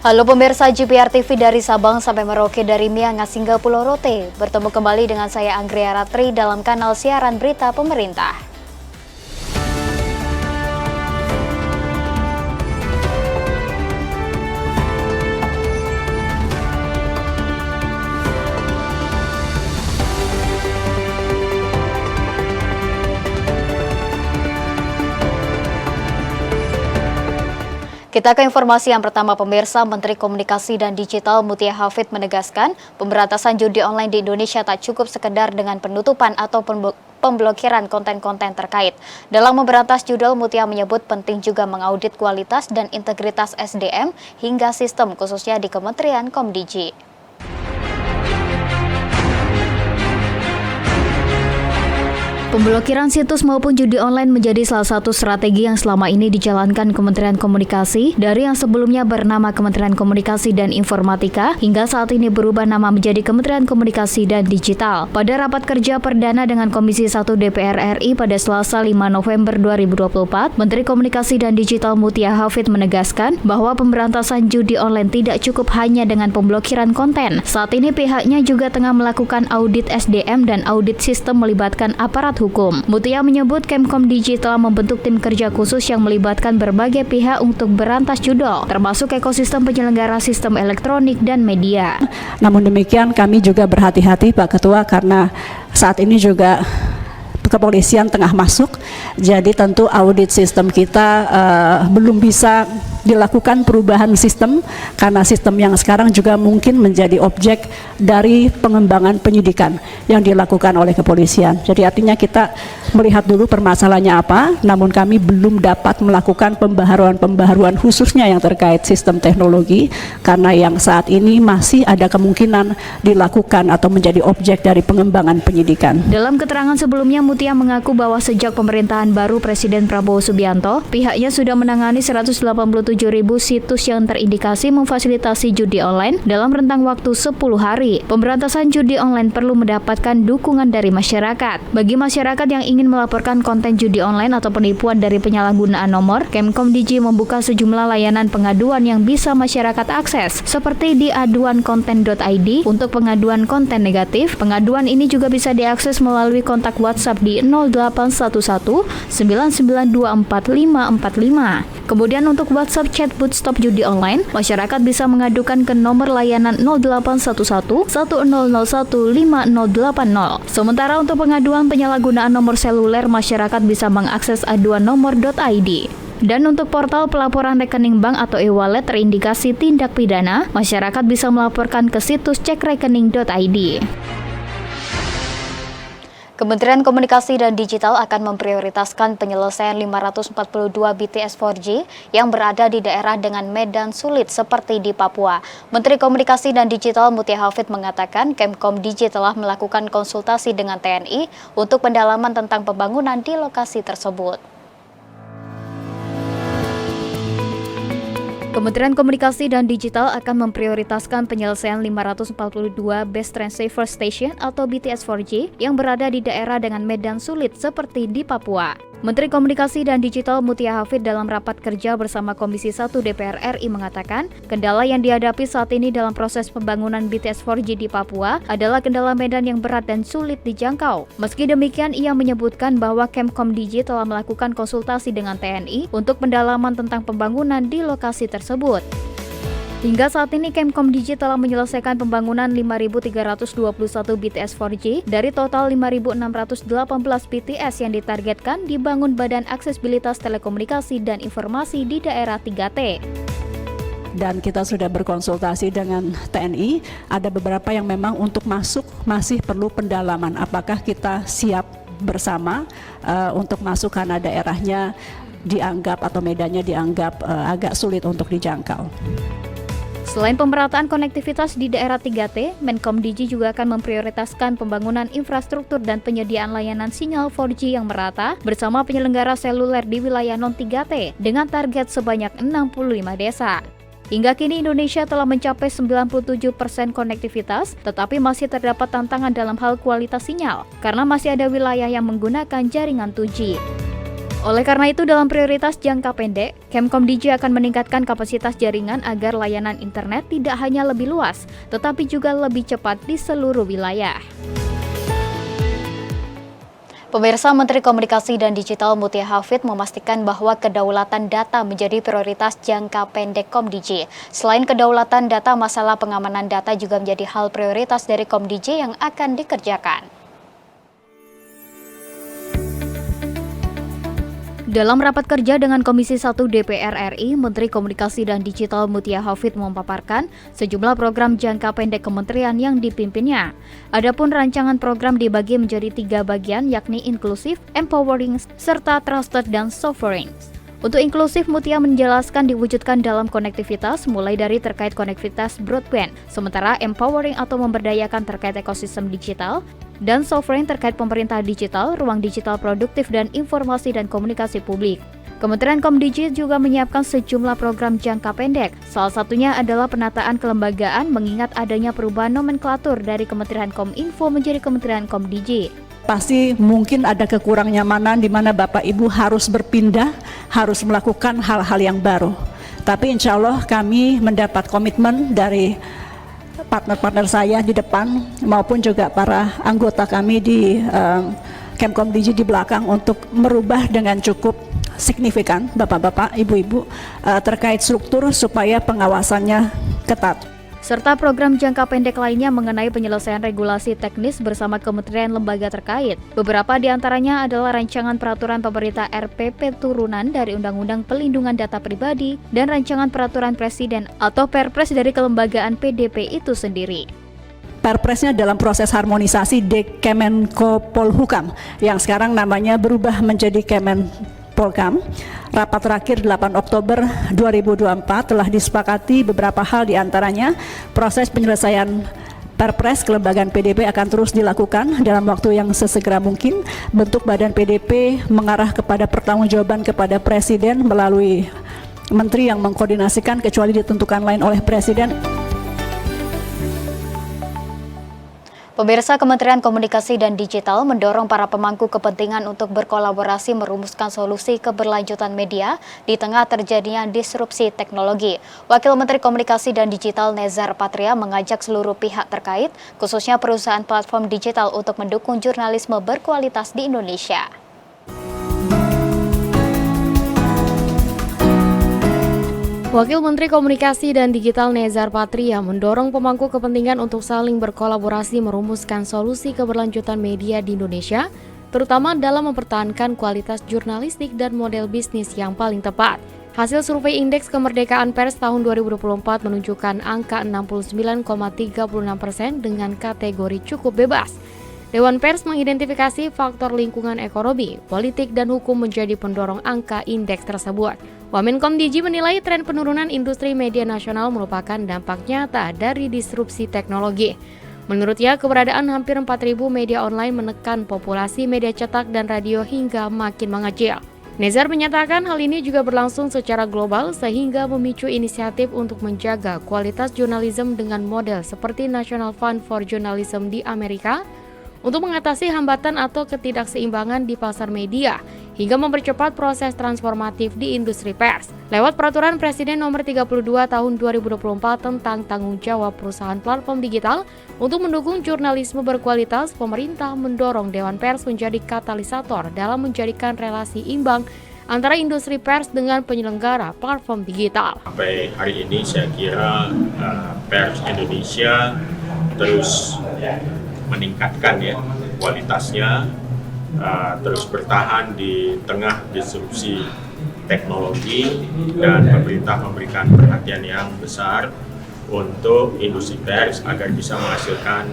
Halo pemirsa GPR TV dari Sabang sampai Merauke, dari Miangas hingga Pulau Rote. Bertemu kembali dengan saya Anggria Ratri dalam kanal siaran berita pemerintah. Kita ke informasi yang pertama pemirsa. Menteri Komunikasi dan Digital Mutia Hafid menegaskan pemberantasan judi online di Indonesia tak cukup sekedar dengan penutupan atau pemblokiran konten-konten terkait. Dalam memberantas judul, Mutia menyebut penting juga mengaudit kualitas dan integritas SDM hingga sistem khususnya di Kementerian Komdigi. Pemblokiran situs maupun judi online menjadi salah satu strategi yang selama ini dijalankan Kementerian Komunikasi dari yang sebelumnya bernama Kementerian Komunikasi dan Informatika hingga saat ini berubah nama menjadi Kementerian Komunikasi dan Digital. Pada rapat kerja perdana dengan Komisi 1 DPR RI pada Selasa 5 November 2024, Menteri Komunikasi dan Digital Mutia Hafid menegaskan bahwa pemberantasan judi online tidak cukup hanya dengan pemblokiran konten. Saat ini pihaknya juga tengah melakukan audit SDM dan audit sistem melibatkan aparat hukum. Mutia menyebut Kemkomdigi telah membentuk tim kerja khusus yang melibatkan berbagai pihak untuk berantas judol, termasuk ekosistem penyelenggara sistem elektronik dan media. Namun demikian kami juga berhati-hati Pak Ketua, karena saat ini juga kepolisian tengah masuk, jadi tentu audit sistem kita belum bisa dilakukan perubahan sistem karena sistem yang sekarang juga mungkin menjadi objek dari pengembangan penyidikan yang dilakukan oleh kepolisian. Jadi artinya kita melihat dulu permasalahannya apa, namun kami belum dapat melakukan pembaharuan khususnya yang terkait sistem teknologi karena yang saat ini masih ada kemungkinan dilakukan atau menjadi objek dari pengembangan penyidikan. Dalam keterangan sebelumnya, Mutia mengaku bahwa sejak pemerintahan baru Presiden Prabowo Subianto, pihaknya sudah menangani 187.000 situs yang terindikasi memfasilitasi judi online dalam rentang waktu 10 hari. Pemberantasan judi online perlu mendapatkan dukungan dari masyarakat. Bagi masyarakat yang ingin melaporkan konten judi online atau penipuan dari penyalahgunaan nomor, Kemkomdigi membuka sejumlah layanan pengaduan yang bisa masyarakat akses, seperti di aduankonten.id untuk pengaduan konten negatif. Pengaduan ini juga bisa diakses melalui kontak WhatsApp di 0811 9924 545. Kemudian untuk WhatsApp chatbot stop judi online, masyarakat bisa mengadukan ke nomor layanan 0811 1001 5080. Sementara untuk pengaduan penyalahgunaan nomor seluler, masyarakat bisa mengakses aduannomor.id. Dan untuk portal pelaporan rekening bank atau e-wallet terindikasi tindak pidana, masyarakat bisa melaporkan ke situs cekrekening.id. Kementerian Komunikasi dan Digital akan memprioritaskan penyelesaian 542 BTS 4G yang berada di daerah dengan medan sulit seperti di Papua. Menteri Komunikasi dan Digital Mutia Hafid mengatakan Kemkomdigi telah melakukan konsultasi dengan TNI untuk pendalaman tentang pembangunan di lokasi tersebut. Kementerian Komunikasi dan Digital akan memprioritaskan penyelesaian 542 Base Transceiver Station atau BTS 4G yang berada di daerah dengan medan sulit seperti di Papua. Menteri Komunikasi dan Digital Mutia Hafid dalam rapat kerja bersama Komisi 1 DPR RI mengatakan, kendala yang dihadapi saat ini dalam proses pembangunan BTS 4G di Papua adalah kendala medan yang berat dan sulit dijangkau. Meski demikian, ia menyebutkan bahwa Kemkomdigi telah melakukan konsultasi dengan TNI untuk pendalaman tentang pembangunan di lokasi tersebut. Hingga saat ini Kemkomdigi telah menyelesaikan pembangunan 5.321 BTS 4G dari total 5.618 BTS yang ditargetkan dibangun Badan Aksesibilitas Telekomunikasi dan Informasi di daerah 3T. Dan kita sudah berkonsultasi dengan TNI, ada beberapa yang memang untuk masuk masih perlu pendalaman. Apakah kita siap bersama untuk masuk karena daerahnya dianggap atau medannya dianggap agak sulit untuk dijangkau. Selain pemerataan konektivitas di daerah 3T, Menkomdigi juga akan memprioritaskan pembangunan infrastruktur dan penyediaan layanan sinyal 4G yang merata bersama penyelenggara seluler di wilayah non-3T dengan target sebanyak 65 desa. Hingga kini Indonesia telah mencapai 97% konektivitas, tetapi masih terdapat tantangan dalam hal kualitas sinyal, karena masih ada wilayah yang menggunakan jaringan 2G. Oleh karena itu, dalam prioritas jangka pendek, Kemkomdigi akan meningkatkan kapasitas jaringan agar layanan internet tidak hanya lebih luas, tetapi juga lebih cepat di seluruh wilayah. Pemirsa, Menteri Komunikasi dan Digital Mutia Hafid memastikan bahwa kedaulatan data menjadi prioritas jangka pendek Komdigi. Selain kedaulatan data, masalah pengamanan data juga menjadi hal prioritas dari Komdigi yang akan dikerjakan. Dalam rapat kerja dengan Komisi 1 DPR RI, Menteri Komunikasi dan Digital Mutia Hafid memaparkan sejumlah program jangka pendek kementerian yang dipimpinnya. Adapun rancangan program dibagi menjadi 3 bagian, yakni inklusif, empowering, serta trusted dan sovereign. Untuk inklusif, Mutia menjelaskan diwujudkan dalam konektivitas, mulai dari terkait konektivitas broadband, sementara empowering atau memberdayakan terkait ekosistem digital, dan sovereign terkait pemerintah digital, ruang digital produktif, dan informasi dan komunikasi publik. Kementerian Komdigi juga menyiapkan sejumlah program jangka pendek. Salah satunya adalah penataan kelembagaan mengingat adanya perubahan nomenklatur dari Kementerian Kominfo menjadi Kementerian Komdigi. Pasti mungkin ada kekurang nyamanan di mana Bapak Ibu harus berpindah, harus melakukan hal-hal yang baru. Tapi insya Allah kami mendapat komitmen dari partner-partner saya di depan maupun juga para anggota kami di Kemkomdigi di belakang untuk merubah dengan cukup signifikan Bapak-bapak, Ibu-ibu terkait struktur supaya pengawasannya ketat. Serta program jangka pendek lainnya mengenai penyelesaian regulasi teknis bersama kementerian lembaga terkait. Beberapa di antaranya adalah rancangan peraturan pemerintah RPP turunan dari Undang-Undang Pelindungan Data Pribadi dan rancangan peraturan presiden atau Perpres dari kelembagaan PDP itu sendiri. Perpresnya dalam proses harmonisasi di Kemenko Polhukam yang sekarang namanya berubah menjadi Kemenpolkam. Rapat terakhir 8 Oktober 2024 telah disepakati beberapa hal, diantaranya proses penyelesaian Perpres kelembagaan PDP akan terus dilakukan dalam waktu yang sesegera mungkin. Bentuk badan PDP mengarah kepada pertanggungjawaban kepada Presiden melalui Menteri yang mengkoordinasikan kecuali ditentukan lain oleh Presiden. Pemirsa, Kementerian Komunikasi dan Digital mendorong para pemangku kepentingan untuk berkolaborasi merumuskan solusi keberlanjutan media di tengah terjadinya disrupsi teknologi. Wakil Menteri Komunikasi dan Digital Nezar Patria mengajak seluruh pihak terkait, khususnya perusahaan platform digital untuk mendukung jurnalisme berkualitas di Indonesia. Wakil Menteri Komunikasi dan Digital Nezar Patria mendorong pemangku kepentingan untuk saling berkolaborasi merumuskan solusi keberlanjutan media di Indonesia, terutama dalam mempertahankan kualitas jurnalistik dan model bisnis yang paling tepat. Hasil survei Indeks Kemerdekaan Pers tahun 2024 menunjukkan angka 69,36% dengan kategori cukup bebas. Dewan Pers mengidentifikasi faktor lingkungan ekonomi, politik, dan hukum menjadi pendorong angka indeks tersebut. Wamenkomdigi menilai tren penurunan industri media nasional merupakan dampak nyata dari disrupsi teknologi. Menurutnya, keberadaan hampir 4.000 media online menekan populasi media cetak dan radio hingga makin mengecil. Nezar menyatakan hal ini juga berlangsung secara global sehingga memicu inisiatif untuk menjaga kualitas jurnalisme dengan model seperti National Fund for Journalism di Amerika, untuk mengatasi hambatan atau ketidakseimbangan di pasar media hingga mempercepat proses transformatif di industri pers. Lewat Peraturan Presiden Nomor 32 Tahun 2024 tentang tanggung jawab perusahaan platform digital untuk mendukung jurnalisme berkualitas, pemerintah mendorong Dewan Pers menjadi katalisator dalam menjadikan relasi imbang antara industri pers dengan penyelenggara platform digital. Sampai hari ini saya kira pers Indonesia terus meningkatkan kualitasnya, terus bertahan di tengah disrupsi teknologi, dan pemerintah memberikan perhatian yang besar untuk industri pers agar bisa menghasilkan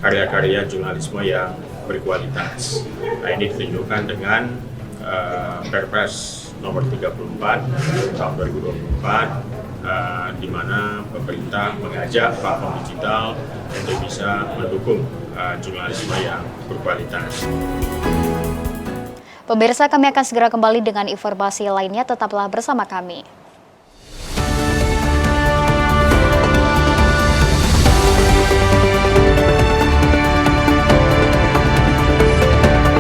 karya-karya jurnalisme yang berkualitas. Nah, ini ditunjukkan dengan Perpres Nomor 34 Tahun 2024 di mana pemerintah mengajak platform digital untuk bisa mendukung jurnalisme yang berkualitas. Pemirsa, kami akan segera kembali dengan informasi lainnya, tetaplah bersama kami.